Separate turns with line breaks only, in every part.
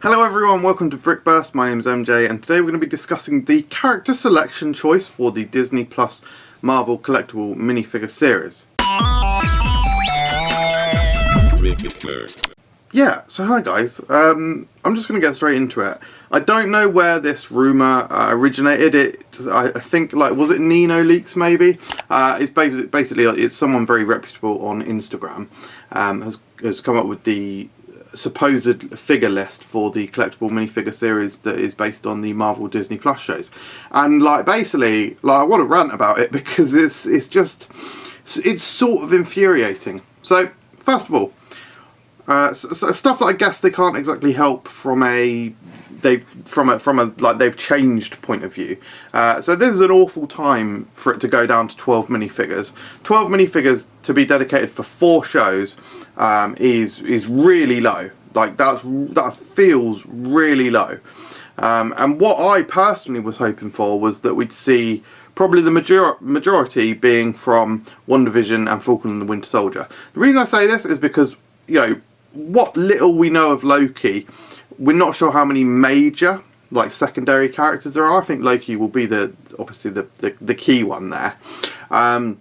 Hello everyone, welcome to Brickburst. My name is MJ and today we're going to be discussing the character selection choice for the Disney Plus Marvel collectible minifigure series. Yeah, so hi guys, I'm just going to get straight into it. I don't know where this rumour originated. I think, was it Nino Leaks maybe? It's basically it's someone very reputable on Instagram has come up with the supposed figure list for the collectible minifigure series that is based on the Marvel Disney Plus shows, and basically I want to rant about it because it's sort of infuriating. So first of all, so stuff that I guess they can't exactly help from a they've changed point of view. So this is an awful time for it to go down to 12 minifigures. 12 minifigures to be dedicated for 4 shows is really low. That feels really low. And what I personally was hoping for was that we'd see probably the majority being from WandaVision and Falcon and the Winter Soldier. The reason I say this is because, you know, what little we know of Loki, we're not sure how many major secondary characters there are. I think Loki will be obviously the key one there. And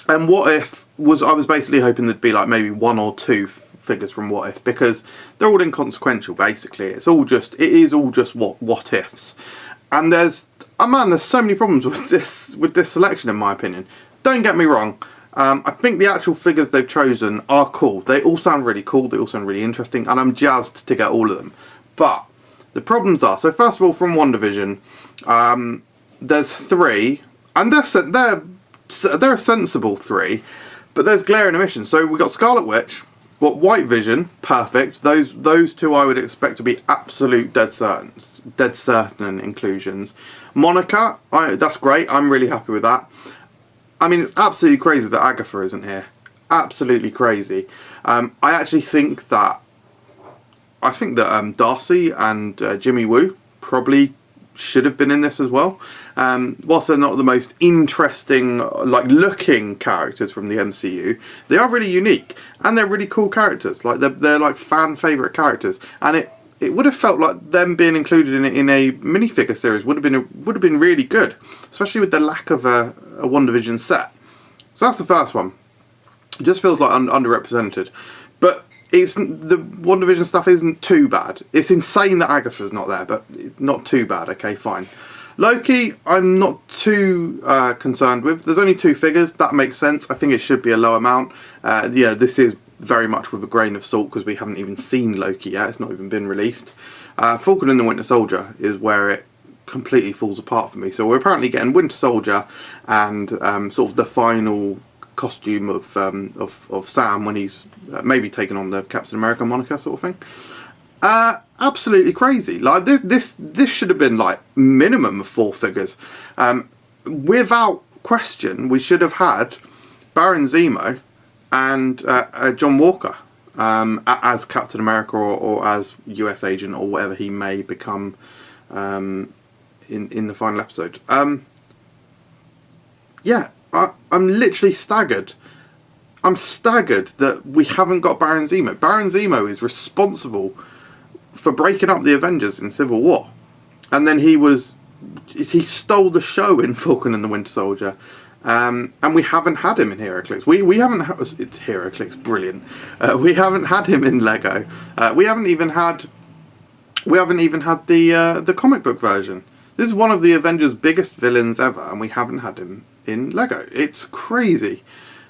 What If I was basically hoping there'd be maybe 1 or 2 figures from What If, because they're all inconsequential basically. It is all just what ifs. And there's so many problems with this selection in my opinion. Don't get me wrong. I think the actual figures they've chosen are cool. They all sound really cool, they all sound really interesting, and I'm jazzed to get all of them. But the problems are, so first of all, from WandaVision, there's 3, and they're a sensible 3, but there's glaring omissions. So we've got Scarlet Witch, we've got White Vision, perfect. Those 2 I would expect to be absolute dead certain inclusions. Monica, that's great, I'm really happy with that. I mean, it's absolutely crazy that Agatha isn't here. Absolutely crazy. I actually think that Darcy and Jimmy Woo probably should have been in this as well. Whilst they're not the most interesting, looking characters from the MCU, they are really unique and they're really cool characters. They're fan favorite characters, and it would have felt like them being included in a minifigure series would have been really good, especially with the lack of a WandaVision set. So that's the first one. It just feels like underrepresented, but the WandaVision stuff isn't too bad. It's insane that Agatha's not there, but not too bad. Okay, fine. Loki, I'm not too concerned with. There's only 2 figures. That makes sense. I think it should be a low amount. This is very much with a grain of salt because we haven't even seen Loki yet. It's not even been released. Falcon and the Winter Soldier is where it completely falls apart for me. So we're apparently getting Winter Soldier and sort of the final costume of Sam when he's maybe taken on the Captain America Monica sort of thing. Absolutely crazy. This should have been minimum of 4 figures. Without question, we should have had Baron Zemo and John Walker as Captain America or as US agent or whatever he may become in the final episode. Yeah, I'm literally staggered. I'm staggered that we haven't got Baron Zemo. Baron Zemo is responsible for breaking up the Avengers in Civil War, and then he stole the show in Falcon and the Winter Soldier. And we haven't had him in HeroClix. We haven't it's HeroClix, brilliant. We haven't had him in Lego. We haven't even had the comic book version. This is one of the Avengers' biggest villains ever, and we haven't had him in Lego. It's crazy.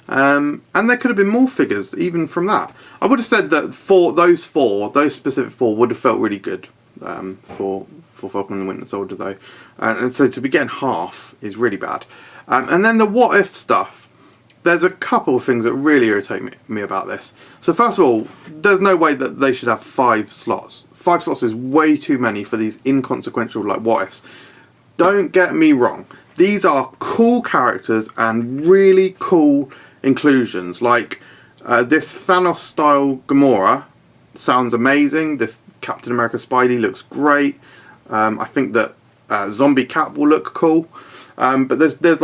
And there could have been more figures even from that. I would have said that those specific 4 would have felt really good for Falcon and the Winter Soldier though. And so to be getting half is really bad. And then the What If stuff, there's a couple of things that really irritate me about this. So first of all, there's no way that they should have 5 slots. 5 slots is way too many for these inconsequential What Ifs. Don't get me wrong, these are cool characters and really cool inclusions. This Thanos style Gamora sounds amazing. This Captain America Spidey looks great. I think that Zombie Cap will look cool. But the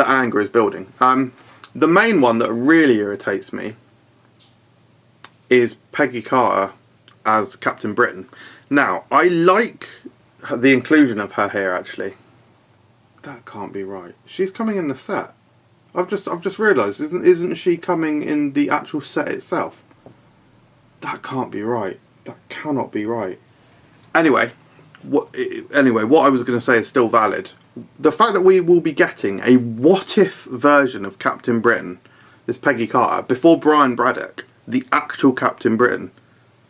anger is building. The main one that really irritates me is Peggy Carter as Captain Britain. Now, I like the inclusion of her here, actually. That can't be right. She's coming in the set. I've just realised, isn't she coming in the actual set itself? That can't be right. That cannot be right. Anyway, what I was going to say is still valid. The fact that we will be getting a what-if version of Captain Britain, this Peggy Carter, before Brian Braddock, the actual Captain Britain,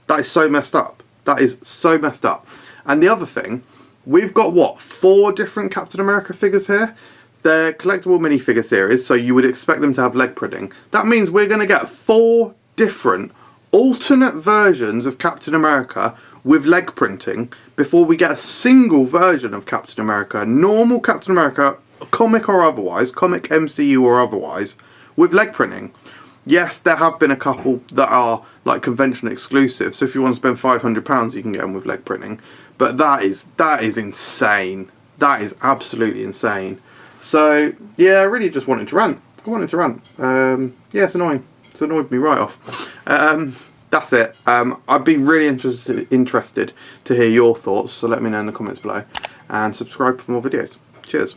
that is so messed up. That is so messed up. And the other thing, we've got, what, 4 different Captain America figures here? They're collectible minifigure series, so you would expect them to have leg printing. That means we're going to get 4 different alternate versions of Captain America with leg printing before we get a single version of Captain America, normal Captain America, comic or otherwise, comic MCU or otherwise, with leg printing. Yes, there have been a couple that are like convention exclusive, so if you want to spend £500 you can get them with leg printing, but that is insane. That is absolutely insane. So yeah, I really just wanted to rant. Yeah, it's annoying. It's annoyed me right off. That's it. I'd be really interested to hear your thoughts, so let me know in the comments below, and subscribe for more videos. Cheers.